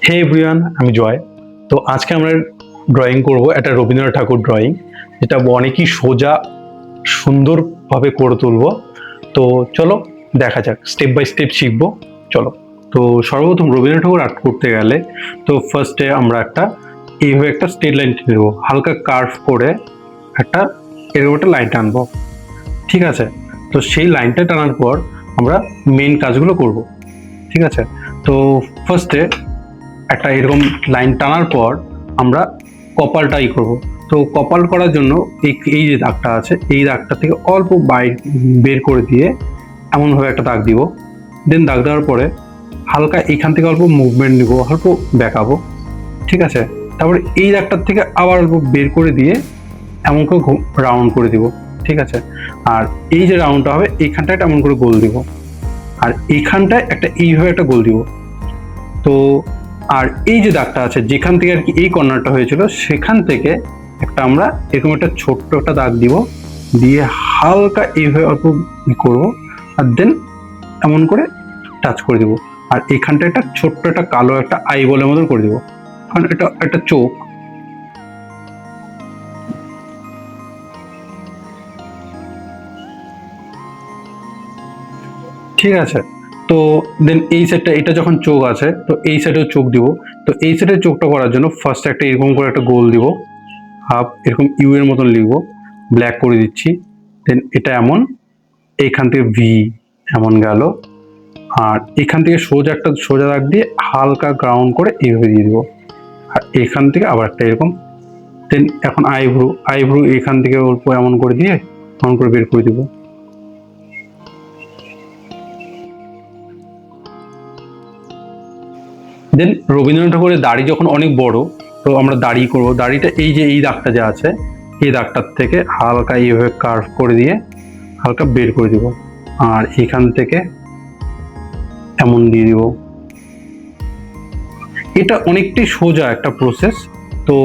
হে everyone, আমি জয়। তো আজকে আমরা ড্রয়িং করব একটা রবীন্দ্রনাথ ঠাকুর ড্রয়িং, যেটা অনেকই সোজা সুন্দরভাবে করে তুলবো। তো চলো দেখা যাক, স্টেপ বাই স্টেপ শিখবো। চলো। তো সর্বপ্রথম রবীন্দ্রনাথ ঠাকুর আর্ট করতে গেলে তো ফার্স্টে আমরা এইভাবে একটা স্ট্রেট লাইন টেনে নেবো, হালকা কার্ভ করে একটা এরকম একটা লাইন টানবো। ঠিক আছে? তো সেই লাইনটা টানার পর আমরা মেন কাজগুলো করব। ঠিক আছে? তো ফার্স্টে একটা এরকম লাইন টানার পর আমরা কপালটাই করব। তো কপাল করার জন্য এই যে দাগটা আছে, এই দাগটা থেকে অল্প বের করে দিয়ে এমনভাবে একটা দাগ দিব। দেন দাগ দেওয়ার পরে হালকা এখান থেকে অল্প মুভমেন্ট নিব, অল্প বেঁকাবো। ঠিক আছে? তারপরে এই দাগটার থেকে আবার অল্প বের করে দিয়ে এমন করে রাউন্ড করে দিব। ঠিক আছে? আর এই যে রাউন্ডটা হবে এইখানটায় এমন করে গোল দিব, আর এইখানটায় একটা এইভাবে একটা গোল দিব। তো আর এই যে দাগটা আছে যেখান থেকে আর কি এই কর্নারটা হয়েছিল, সেখান থেকে আমরা এরকম একটা ছোট্ট একটা দাগ দিব, দিয়ে হালকা এইভাবে অল্প করব, আর দেন এমন করে টাচ করে দিব। আর এখানটা একটা ছোট্ট একটা কালো একটা আই বলের মতন করে দিব, কারণ এটা একটা চোখ। ঠিক আছে? তো দেন এই সাইডটা, এটা যখন চোখ আছে তো এই সাইডেও চোখ দিব। তো এই সাইডের চোখটা করার জন্য ফার্স্ট একটা এরকম করে একটা গোল দিব, হাফ এরকম ইউ এর মতন লিখবো, ব্ল্যাক করে দিচ্ছি। দেন এটা এমন, এইখান থেকে ভি এমন গেল, আর এখান থেকে সোজা দাগ দিয়ে হালকা গ্রাউন্ড করে এইভাবে দিয়ে দিব, আর এখান থেকে আবার একটা এরকম। দেন এখন আইব্রু এখান থেকে অল্প এমন করে দিয়ে এমন করে বের করে দিব। দেন রবীন্দ্রনাথ ঠাকুরের দাড়ি যখন অনেক বড়, তো আমরা দাড়ি করব। দাড়িটা এই যে এই দাগটা যে আছে, এই দাগটার থেকে হালকা এইভাবে কার্ভ করে দিয়ে হালকা বের করে দিব, আর এখান থেকে এমন দিয়ে দিব। এটা অনেকটাই সোজা একটা প্রসেস। তো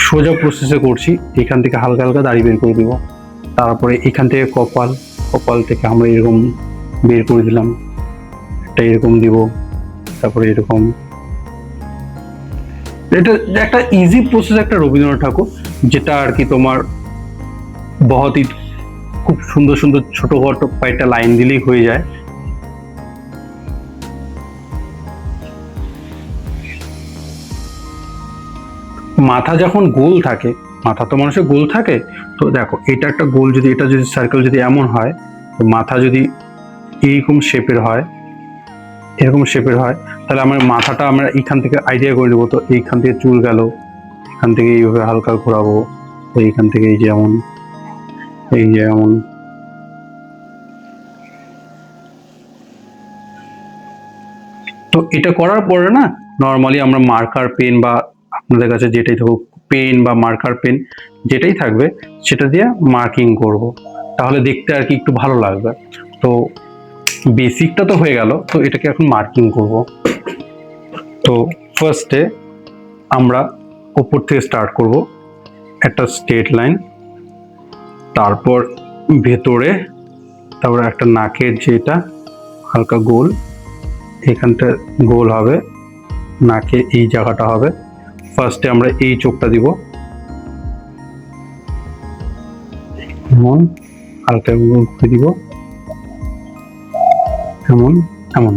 সোজা প্রসেসে করছি। এখান থেকে হালকা হালকা দাড়ি বের করে দিব, তারপরে এখান থেকে কপাল থেকে আমরা এরকম বের করে দিলাম, একটা এরকম দিব, তারপরে এরকম। এটা একটা ইজি প্রসেস একটা রবীন্দ্রনাথ ঠাকুর, যেটা আর কি তোমার বহতই খুব সুন্দর সুন্দর ছোটখাটো কয়েকটা লাইন দিলেই হয়ে যায়। মাথা যখন গোল থাকে, মাথা তো মানুষের গোল থাকে, তো দেখো এটা একটা গোল, যদি এটা যদি সার্কেল যদি এমন হয়, তো মাথা যদি এইরকম শেপের হয়, এরকম শেপের হয়, তাহলে আমার মাথাটা আমরা এইখান থেকে আইডিয়া করে নেবো। তো এইখান থেকে চুল গেল, এখান থেকে এইভাবে হালকা ঘোরাবো, তো এইখান থেকে এই যে এমন, এই যে এমন। তো এটা করার পরে না, নর্মালি আমরা মার্কার পেন বা আপনাদের কাছে যেটাই থাকুক, পেন বা মার্কার পেন যেটাই থাকবে, সেটা দিয়ে মার্কিং করব, তাহলে দেখতে আর কি একটু ভালো লাগবে। তো বেসিকটা তো হয়ে গেল, তো এটাকে এখন মার্কিং করব। তো ফার্স্টে আমরা উপর থেকে স্টার্ট করব, একটা স্ট্রেট লাইন, তারপর ভেতরে, তারপর একটা নাকের যেটা হালকা গোল, এখানটা গোল হবে, নাকে এই জায়গাটা হবে। ফার্স্টে আমরা এই চোখটা দিব, এমন হালকা ঘুরে দিব, এমন এমন।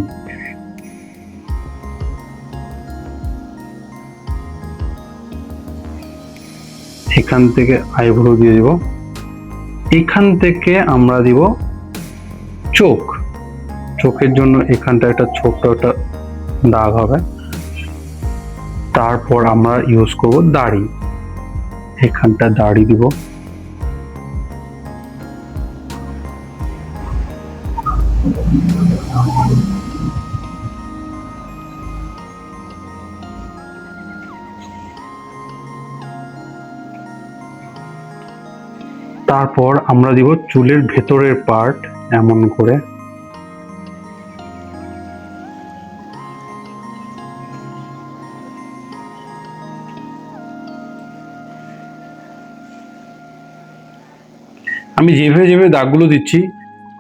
এখান থেকে আইব্রো দিয়ে দিব, এখান থেকে আমরা দিব চোখ। চোখের জন্য এখানটা একটা ছোট্ট একটা দাগ হবে। তারপর আমরা ইউজ করব দাড়ি, এখানটা দাড়ি দিব। তারপর আমরা দিব চুলের ভেতরের পার্ট, এমন করে। আমি যেভাবে যেভাবে দাগগুলো দিচ্ছি,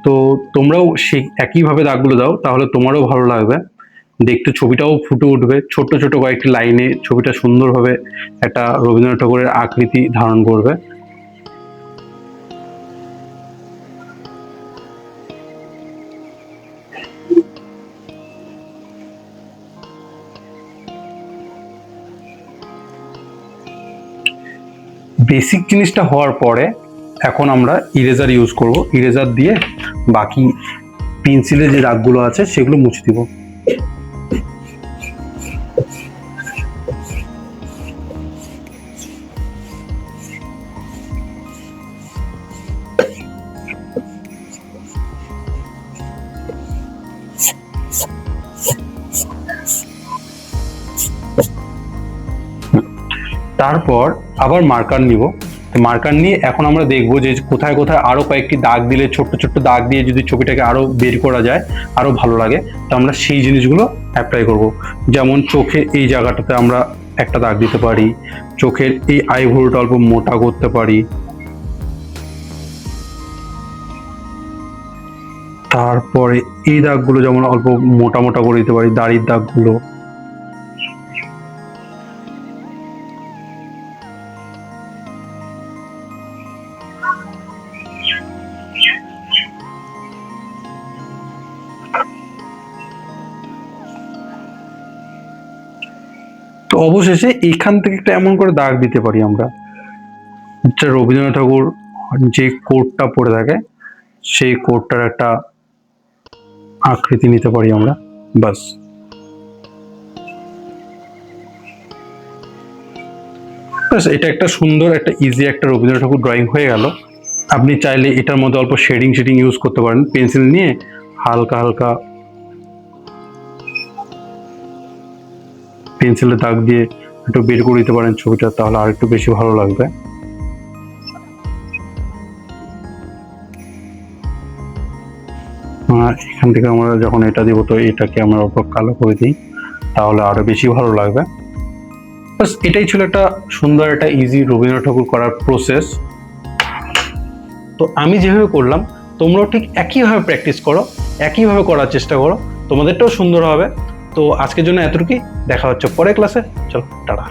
তো তোমরাও সেই একইভাবে দাগগুলো দাও, তাহলে তোমারও ভালো লাগবে। দেখতে ছবিটাও ফুটে উঠবে, ছোট্ট ছোট কয়েকটি লাইনে ছবিটা সুন্দরভাবে একটা রবীন্দ্রনাথ ঠাকুরের আকৃতি ধারণ করবে। বেসিক জিনিসটা হওয়ার পরে এখন আমরা ইরেজার ইউজ করব। ইরেজার দিয়ে বাকি পেন্সিলের যে দাগগুলো আছে সেগুলো মুছে দিব। তারপর আবার মার্কার নিব। মার্কার নিয়ে এখন আমরা দেখবো যে কোথায় কোথায় আরো কয়েকটি দাগ দিলে, ছোট্ট ছোট্ট দাগ দিয়ে যদি ছবিটাকে আরো বের করা যায়, আরো ভালো লাগে, তো আমরা সেই জিনিসগুলো অ্যাপ্লাই করব। যেমন চোখে এই জায়গাটাতে আমরা একটা দাগ দিতে পারি, চোখের এই আইভরিটা অল্প মোটা করতে পারি, তারপরে এই দাগগুলো যেমন অল্প মোটা মোটা করে দিতে পারি, দাড়ির দাগগুলো। তো অবশেষে এখান থেকে একটা এমন করে দাগ দিতে পারি আমরা, যেটা রবীন্দ্রনাথ ঠাকুর যে কোটটা পরে থাকে সেই কোটটার একটা আকৃতি নিতে পারি আমরা। বাস, এটা একটা সুন্দর, একটা ইজি একটা রবীন্দ্রনাথ ঠাকুর ড্রয়িং হয়ে গেল। আপনি চাইলে এটার মধ্যে অল্প শেডিং ইউজ করতে পারেন, পেন্সিল নিয়ে হালকা হালকা পেন্সিলের দাগ দিয়ে একটু বের করে দিতে পারেন ছবিটা, তাহলে আর একটু বেশি ভালো লাগবে। এখান থেকে আমরা যখন এটা দিব, তো এটাকে আমরা অল্প কালো করে দিই, তাহলে আরো বেশি ভালো লাগবে। বাস, এটাই ছিল একটা সুন্দর, একটা ইজি রবীন্দ্রনাথ ঠাকুর করার প্রসেস। তো আমি যেভাবে করলাম তোমরাও ঠিক একইভাবে প্র্যাকটিস করো, একইভাবে করার চেষ্টা করো, তোমাদেরটাও সুন্দর হবে। তো আজকের জন্য এতটুকুই, দেখা হচ্ছে পরের ক্লাসে। চলো, টাটা।